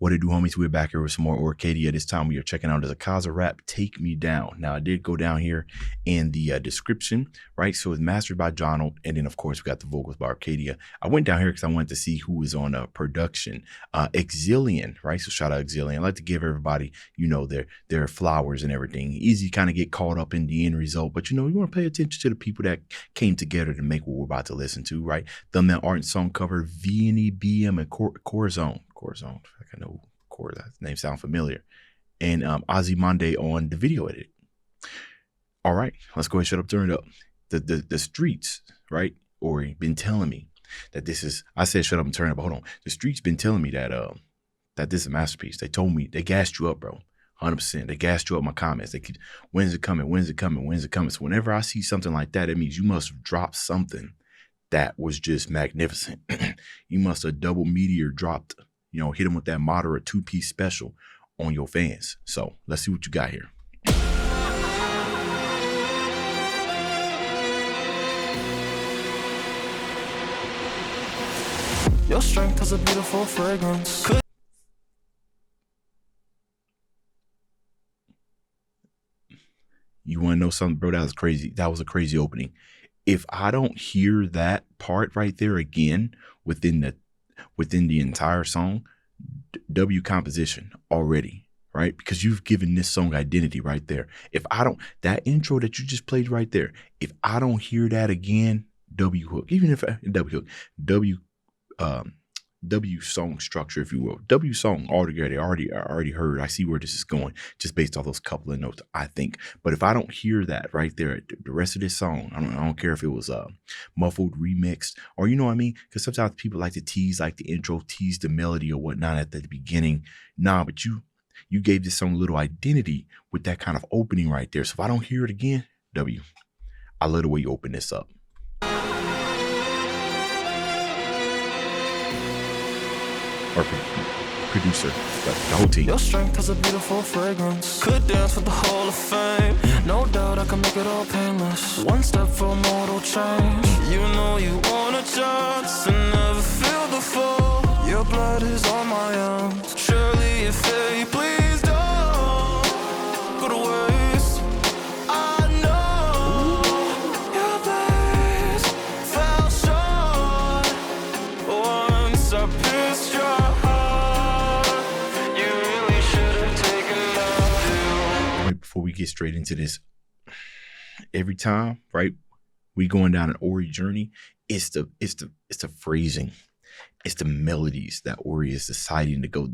What it do, homies? We're back here with some more Oricadia. This time we are checking out the AKAZA rap, Take Me Down. Now, I did go down here in the description, right? So it's mastered by Donald. And then, of course, we got the vocals by Oricadia. I went down here because I wanted to see who was on production. Exilian, right? So shout out Exilian. I like to give everybody, you know, their flowers and everything. Easy to kind of get caught up in the end result. But, you know, you want to pay attention to the people that came together to make what we're about to listen to, right? Thumbnail art and song cover, V&E, BM, and Corazon. I know that name sound familiar, and Ozymandias on the video edit. All right, let's go ahead, shut up, turn it up. The streets, right? Ori been telling me that this is. I said shut up and turn it up. But hold on, the streets been telling me that that this is a masterpiece. They told me they gassed you up, bro. 100%. They gassed you up in my comments. They keep, when's it coming? When's it coming? When's it coming? So whenever I see something like that, it means you must have dropped something that was just magnificent. You must have double meteor dropped. You know, hit them with that moderate 2-piece special on your fans. So let's see what you got here. Your strength has a beautiful fragrance. You want to know something, bro? That was crazy. That was a crazy opening. If I don't hear that part right there again within the entire song, W composition already, right? Because you've given this song identity right there. If I don't, that intro that you just played right there, if I don't hear that again, W hook, even if W hook, W song structure, if you will, W song altogether, I already heard. I see where this is going just based off those couple of notes, I think. But if I don't hear that right there, the rest of this song, I don't care if it was muffled, remixed, or you know what I mean? Because sometimes people like to tease like the intro, tease the melody or whatnot at the beginning. Nah, but you gave this song a little identity with that kind of opening right there. So if I don't hear it again, W, I love the way you open this up. Or producer, but the whole team. Your strength has a beautiful fragrance. Could dance with the Hall of Fame. No doubt I can make it all painless. One step for mortal change. You know you want a chance and never feel the fall. Your blood is on my hands. Surely if they please don't go to waste. I know your place fell short once I pierced your heart. You really should have taken love. Right before we get straight into this, every time, right, we going down an Ori journey, it's the phrasing, it's the melodies that Ori is deciding to go.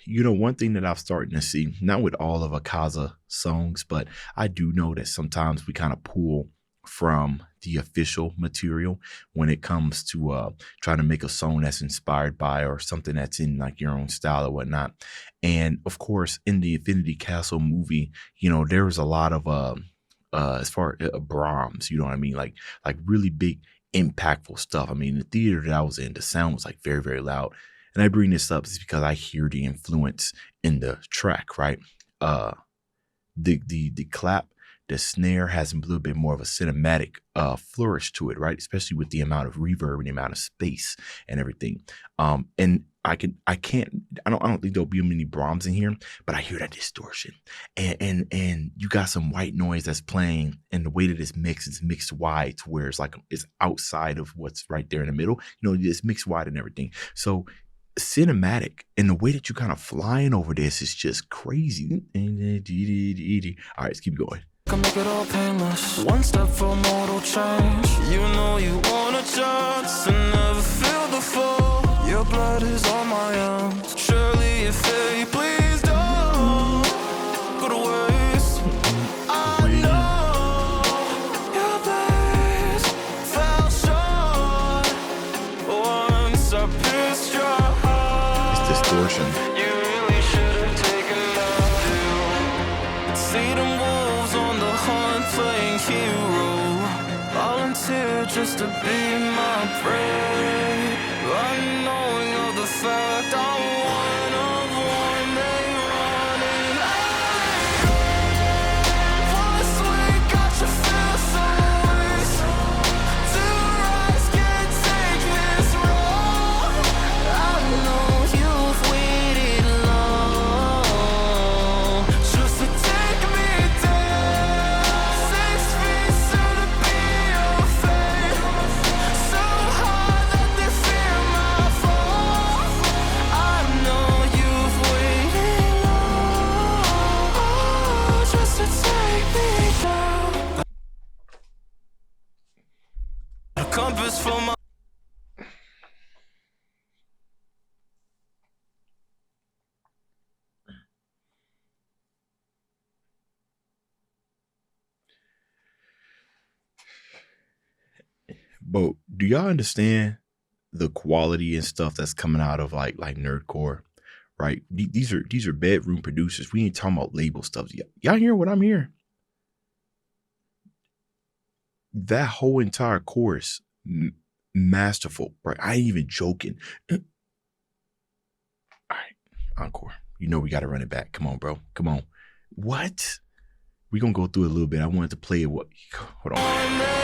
You know, one thing that I've started to see, not with all of AKAZA songs, but I do know that sometimes we kind of pull from the official material when it comes to trying to make a song that's inspired by or something that's in like your own style or whatnot. And of course, in the Infinity Castle movie, you know, there was a lot of as far as Brahms, you know what I mean, like really big, impactful stuff. I mean, the theater that I was in, the sound was like very, very loud. And I bring this up is because I hear the influence in the track, right? The clap, the snare has a little bit more of a cinematic flourish to it, right? Especially with the amount of reverb and the amount of space and everything. And I don't think there'll be many Brahms in here, but I hear that distortion. And you got some white noise that's playing, and the way that it's mixed is mixed wide to where it's like it's outside of what's right there in the middle. You know, it's mixed wide and everything. So cinematic, and the way that you kind of flying over this is just crazy. All right, let's keep going. Can make it all painless. One step for mortal change. You know you want a chance and never feel the fall. Your blood is on my hands. Surely if they please don't go to waste. I know your place fell short once I pierced your heart. It's distortion. You really should have taken love. See them wolves on the hunt playing hero. Volunteer just to be my prey. Unknowing of the fact I'm one of one, they running away. Once we got your face away, too compass for my But do y'all understand the quality and stuff that's coming out of like nerdcore, right? These are bedroom producers. We ain't talking about label stuff. Y'all hear what I'm hearing? That whole entire chorus, masterful, right? I ain't even joking. All right, encore. You know we got to run it back. Come on, bro. Come on. What? We gonna go through it a little bit. I wanted to play it. What? Hold on.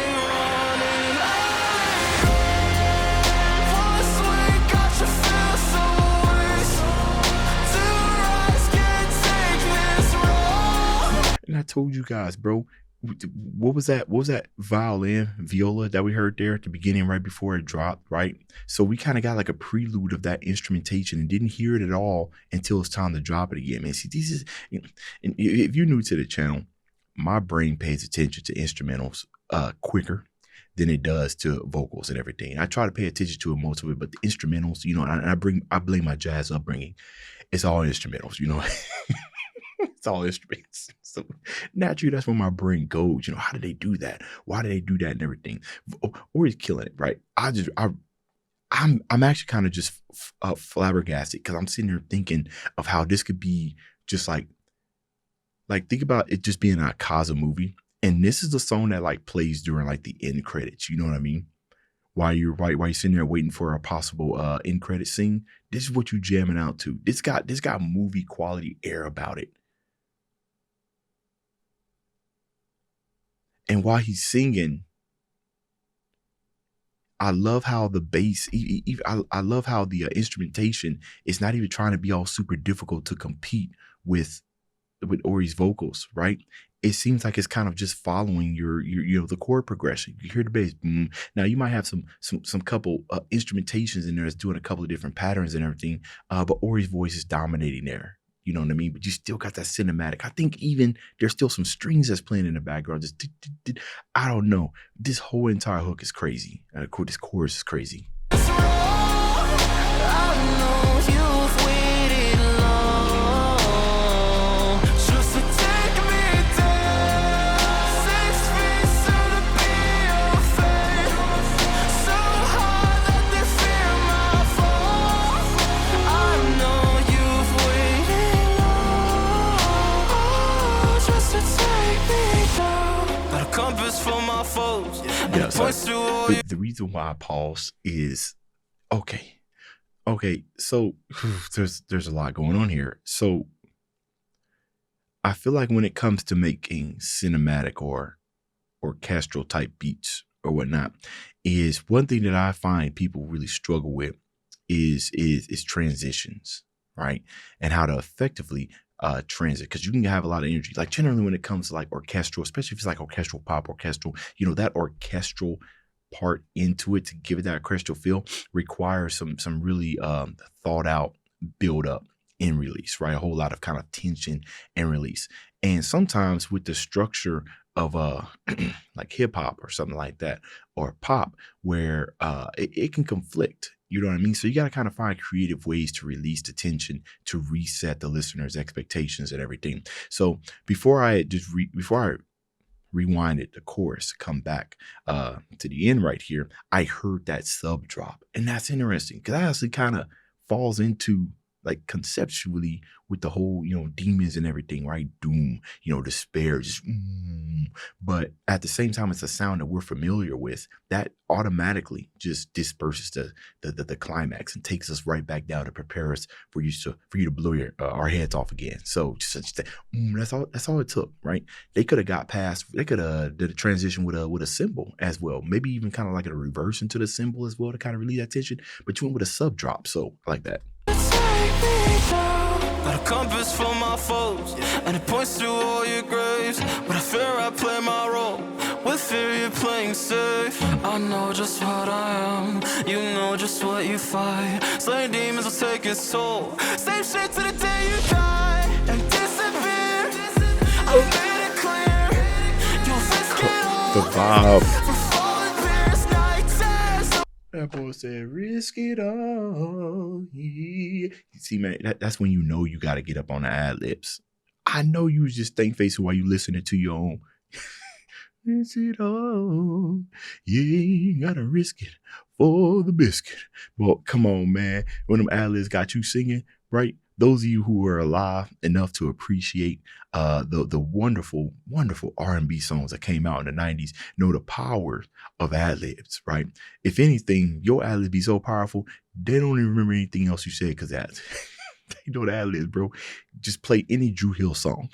And I told you guys, bro, what was that? What was that viola that we heard there at the beginning, right before it dropped, right? So we kind of got like a prelude of that instrumentation and didn't hear it at all until it's time to drop it again, man. See, this is, and if you're new to the channel, my brain pays attention to instrumentals quicker than it does to vocals and everything. I try to pay attention to most of it, but the instrumentals, you know, and I blame my jazz upbringing. It's all instrumentals, you know. It's all instruments. So naturally, that's where my brain goes. You know, how did they do that? Why did they do that and everything? Or he's killing it, right? I'm actually kind of just flabbergasted because I'm sitting here thinking of how this could be just like think about it just being an AKAZA movie, and this is the song that like plays during like the end credits. You know what I mean? While you're sitting there waiting for a possible end credit scene, this is what you jamming out to. This got movie quality air about it. And while he's singing, I love how the bass, I love how the instrumentation is not even trying to be all super difficult to compete with Ori's vocals, right? It seems like it's kind of just following your the chord progression. You hear the bass. Now you might have some couple instrumentations in there that's doing a couple of different patterns and everything, but Ori's voice is dominating there. You know what I mean? But you still got that cinematic. I think even there's still some strings that's playing in the background. Just I don't know. This whole entire hook is crazy. This chorus is crazy. Yeah, so the reason why I paused is okay. So there's a lot going on here. So I feel like when it comes to making cinematic or orchestral type beats or whatnot, is one thing that I find people really struggle with is transitions, right? And how to effectively transit, because you can have a lot of energy. Like generally when it comes to like orchestral, especially if it's like orchestral pop, orchestral, you know, that orchestral part into it to give it that orchestral feel requires some really thought out build up in release, right? A whole lot of kind of tension and release. And sometimes with the structure of like hip hop or something like that, or pop, where it can conflict. You know what I mean? So you got to kind of find creative ways to release the tension, to reset the listener's expectations and everything. So before I rewinded the chorus, come back to the end right here, I heard that sub drop. And that's interesting because that actually kind of falls into like conceptually with the whole, you know, demons and everything, right? Doom, you know, despair, just, but at the same time, it's a sound that we're familiar with that automatically just disperses the climax and takes us right back down to prepare us for you to blow our heads off again. So just that's all it took, right? They could have got past, they could have did a transition with a cymbal as well, maybe even kind of like a reverse into the cymbal as well to kind of relieve that tension, but you went with a sub drop, so I like that. Got a compass for my foes, and it points to all your graves. But I fear I play my role, with fear you're playing safe. I know just what I am, you know just what you fight. Slaying demons will take its toll. Same shit to the day you die and disappear. I made it clear, you'll risk it all. The vibe. For falling, pierced nights That boy said, risk it all. Yeah. See, man, that's when you know you got to get up on the ad libs. I know you was just stink facing while you listening to your own. Risk it all. You gotta risk it for the biscuit. Well, come on, man. When them ad libs got you singing, right? Those of you who are alive enough to appreciate the wonderful, wonderful R&B songs that came out in the 90s know the power of ad libs, right? If anything, your ad libs be so powerful, they don't even remember anything else you said because that they know the ad libs, bro. Just play any Drew Hill song.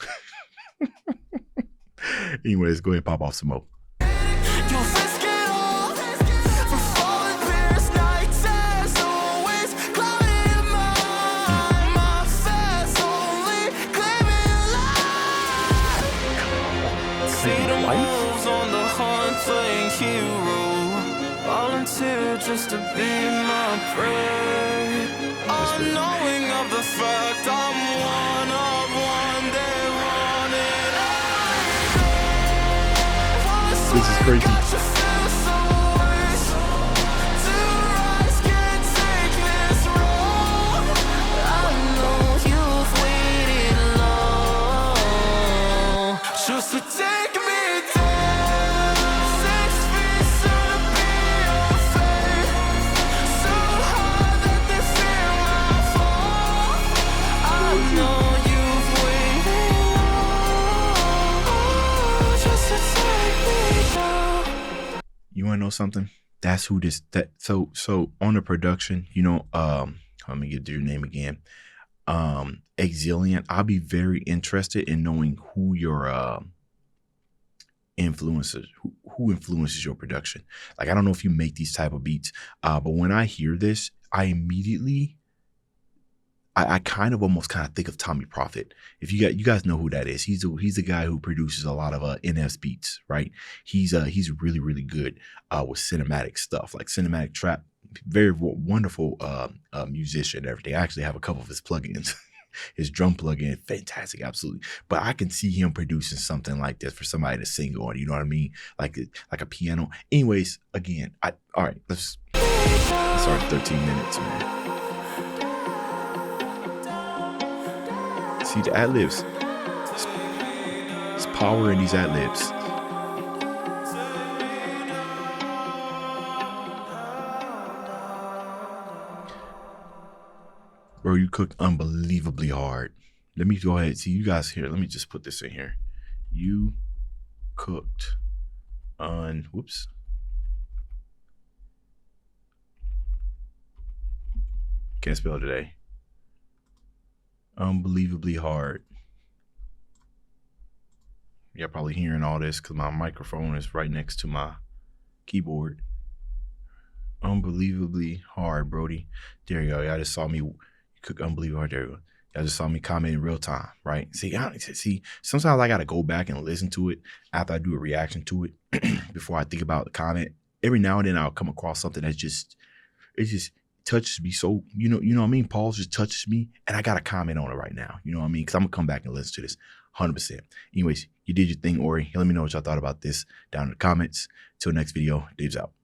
Anyways, go ahead and pop off some more. Volunteer just to be my prey. Unknowing of the fact I'm one of one, they want it. This is crazy. Just to take me down, 6 feet to be your fate. So hard that they feel my fall. I know you've waited long just to take me down. You wanna know something? That's who this so on the production, you know, let me get your name again. Exilian, I'll be very interested in knowing who your influencers, who influences your production. Like, I don't know if you make these type of beats, but when I hear this, I immediately, I kind of almost kind of think of Tommy Prophet. If you guys know who that is, he's the guy who produces a lot of NF's beats, right? He's really, really good with cinematic stuff, like cinematic trap. Very wonderful musician and everything. I actually have a couple of his plugins. His drum plugin, fantastic, absolutely. But I can see him producing something like this for somebody to sing on, you know what I mean? Like a piano. Anyways, again, all right, let's start 13 minutes, man. See the ad libs. It's power in these ad libs. Bro, you cook unbelievably hard. Let me go ahead. See, you guys here. Let me just put this in here. You cooked whoops. Can't spell today. Unbelievably hard. You're probably hearing all this because my microphone is right next to my keyboard. Unbelievably hard, Brody. There you go. Y'all just saw me cook unbelievably hard. There you go. Y'all just saw me comment in real time, right? See, sometimes I got to go back and listen to it after I do a reaction to it before I think about the comment. Every now and then I'll come across something that just touches me. So, you know what I mean? Paul just touches me and I got to comment on it right now. You know what I mean? Because I'm going to come back and listen to this 100%. Anyways, you did your thing, Ori. Let me know what y'all thought about this down in the comments. Till next video, Dave's out.